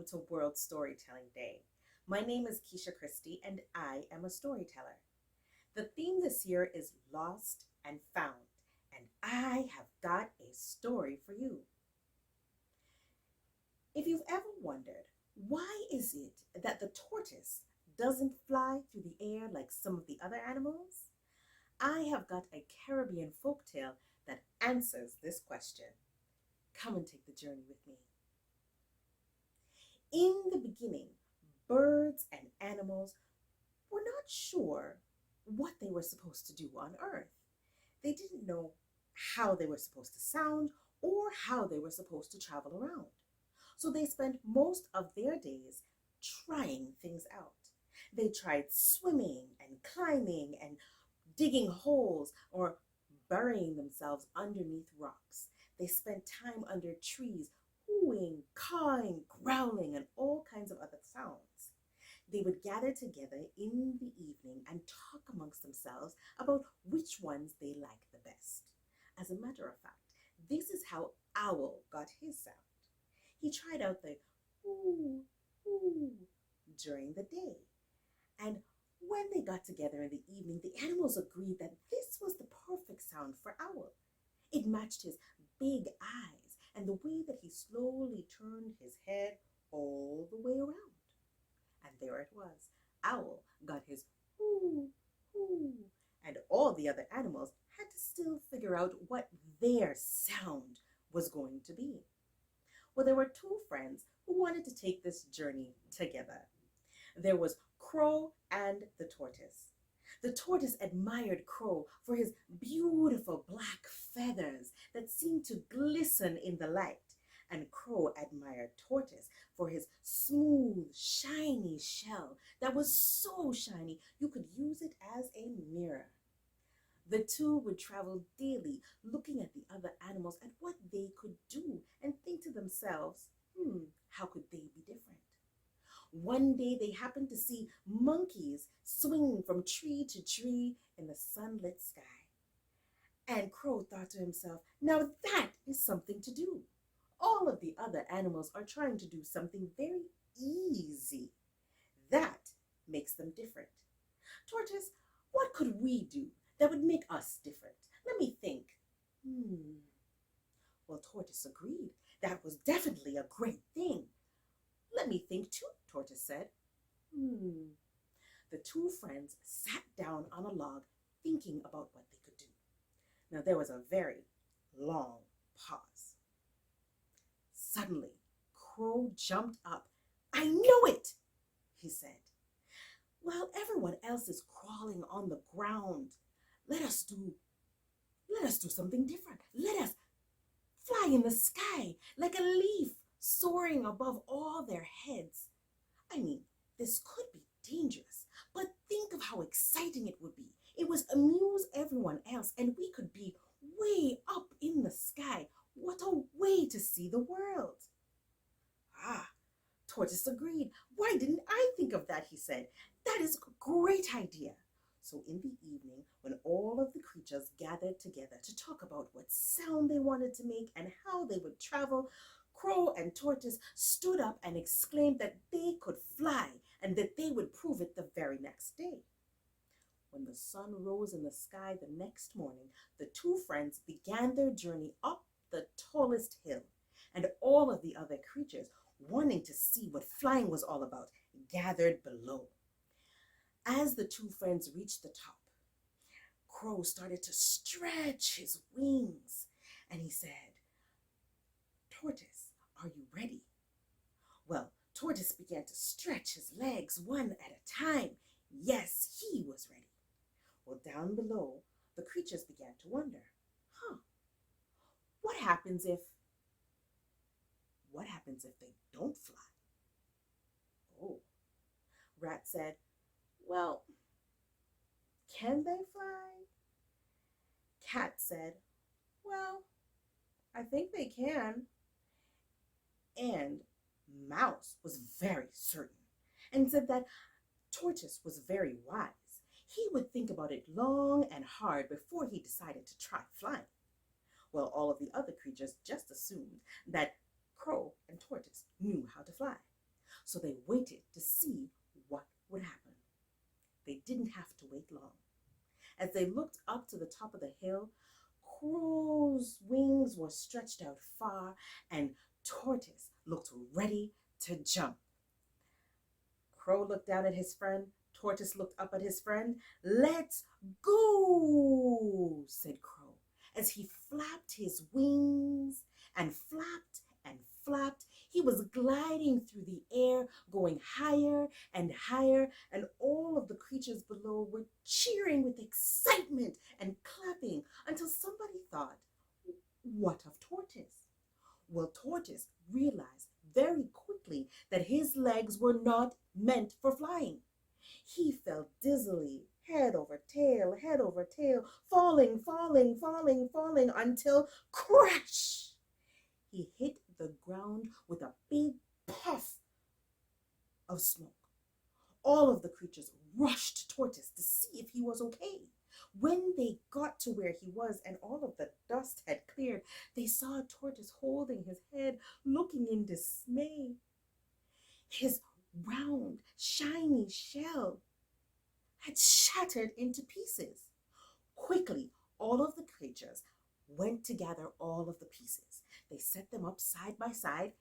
to World Storytelling Day. My name is Kesha Christie and I am a storyteller. The theme this year is Lost and Found, and I have got a story for you. If you've ever wondered, why is it that the tortoise doesn't fly through the air like some of the other animals? I have got a Caribbean folktale that answers this question. Come and take the journey with me. In the beginning, birds and animals were not sure what they were supposed to do on Earth. They didn't know how they were supposed to sound or how they were supposed to travel around. So they spent most of their days trying things out. They tried swimming and climbing and digging holes or burying themselves underneath rocks. They spent time under trees, cooing, cawing, growling, and all kinds of other sounds. They would gather together in the evening and talk amongst themselves about which ones they liked the best. As a matter of fact, this is how Owl got his sound. He tried out the ooh, ooh during the day. And when they got together in the evening, the animals agreed that this was the perfect sound for Owl. It matched his big eyes and the way that he slowly turned his head all the way around. And there it was. Owl got his ooh, ooh, and all the other animals had to still figure out what their sound was going to be. Well, there were two friends who wanted to take this journey together. There was Crow and the tortoise. The tortoise admired Crow for his beautiful black feathers that seemed to glisten in the light, and Crow admired Tortoise for his smooth, shiny shell that was so shiny you could use it as a mirror. The two would travel daily looking at the other animals and what they could do and think to themselves, how could they be different? One day they happened to see monkeys swinging from tree to tree in the sunlit sky. And Crow thought to himself, now that is something to do. All of the other animals are trying to do something very easy. That makes them different. Tortoise, what could we do that would make us different? Let me think. Well, Tortoise agreed. That was definitely a great thing. Let me think too, Tortoise said. The two friends sat down on a log thinking about what they could do. Now there was a very long pause. Suddenly, Crow jumped up. I know it, he said. While everyone else is crawling on the ground, let us do something different. Let us fly in the sky like a leaf soaring above all their heads. I mean, this could be dangerous, but think of how exciting it would be. It would amuse everyone else, and we could be way up in the sky. What a way to see the world. Tortoise agreed. Why didn't I think of that, he said. That is a great idea. So in the evening, when all of the creatures gathered together to talk about what sound they wanted to make and how they would travel, Crow and Tortoise stood up and exclaimed that they could fly and that they would prove it the very next day. When the sun rose in the sky the next morning, the two friends began their journey up the tallest hill, and all of the other creatures, wanting to see what flying was all about, gathered below. As the two friends reached the top, Crow started to stretch his wings, and he said, Tortoise, are you ready? Well, Tortoise began to stretch his legs one at a time. Yes, he was ready. Well, down below, the creatures began to wonder, what happens if they don't fly? Oh, Rat said, well, can they fly? Cat said, well, I think they can. And Mouse was very certain and said that Tortoise was very wise. He would think about it long and hard before he decided to try flying. Well, all of the other creatures just assumed that Crow and Tortoise knew how to fly. so they waited to see what would happen. They didn't have to wait long. As they looked up to the top of the hill, Crow's wings were stretched out far, and Tortoise looked ready to jump. Crow looked down at his friend. Tortoise looked up at his friend. "Let's go," said Crow, as he flapped his wings and flapped and flapped. He was gliding through the air, going higher and higher, and all of the creatures below were cheering with excitement and clapping until somebody thought, what of Tortoise? Well, Tortoise realized very quickly that his legs were not meant for flying. He fell dizzily, head over tail, falling, falling, falling, falling, until crash! He hit the ground with a big puff of smoke. All of the creatures rushed to Tortoise to see if he was okay. When they got to where he was and all of the dust had cleared, they saw Tortoise holding his head, looking in dismay. His round, shiny shell had shattered into pieces. Quickly, all of the creatures went to gather all of the pieces. They set them up side by side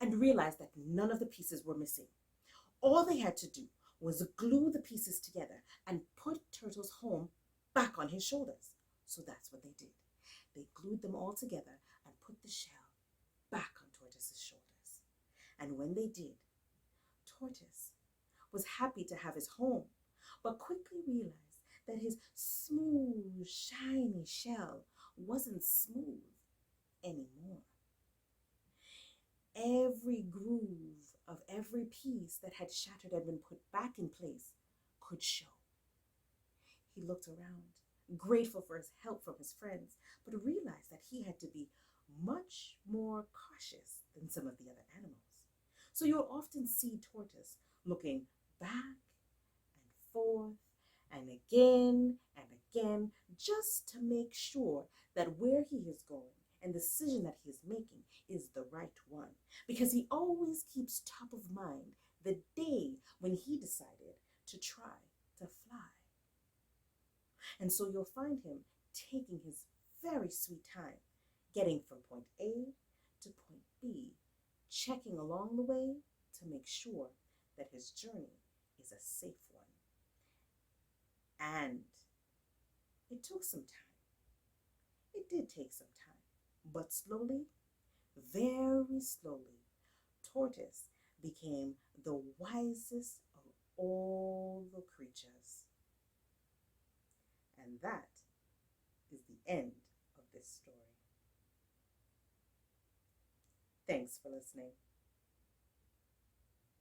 and realized that none of the pieces were missing. All they had to do was glue the pieces together and put Turtle's home back on his shoulders. So that's what they did. They glued them all together and put the shell back on Tortoise's shoulders. And when they did, Tortoise was happy to have his home, but quickly realized that his smooth, shiny shell wasn't smooth anymore. Every groove of every piece that had shattered and been put back in place could show. He looked around, grateful for his help from his friends, but realized that he had to be much more cautious than some of the other animals. So you'll often see Tortoise looking back and forth and again, just to make sure that where he is going and the decision that he is making is the right one, because he always keeps top of mind the day when he decided to try to fly. And so you'll find him taking his very sweet time, getting from point A to point B, checking along the way to make sure that his journey is a safe one. And it took some time. It did take some time, but slowly, very slowly, Tortoise became the wisest of all the creatures. And that is the end of this story. Thanks for listening.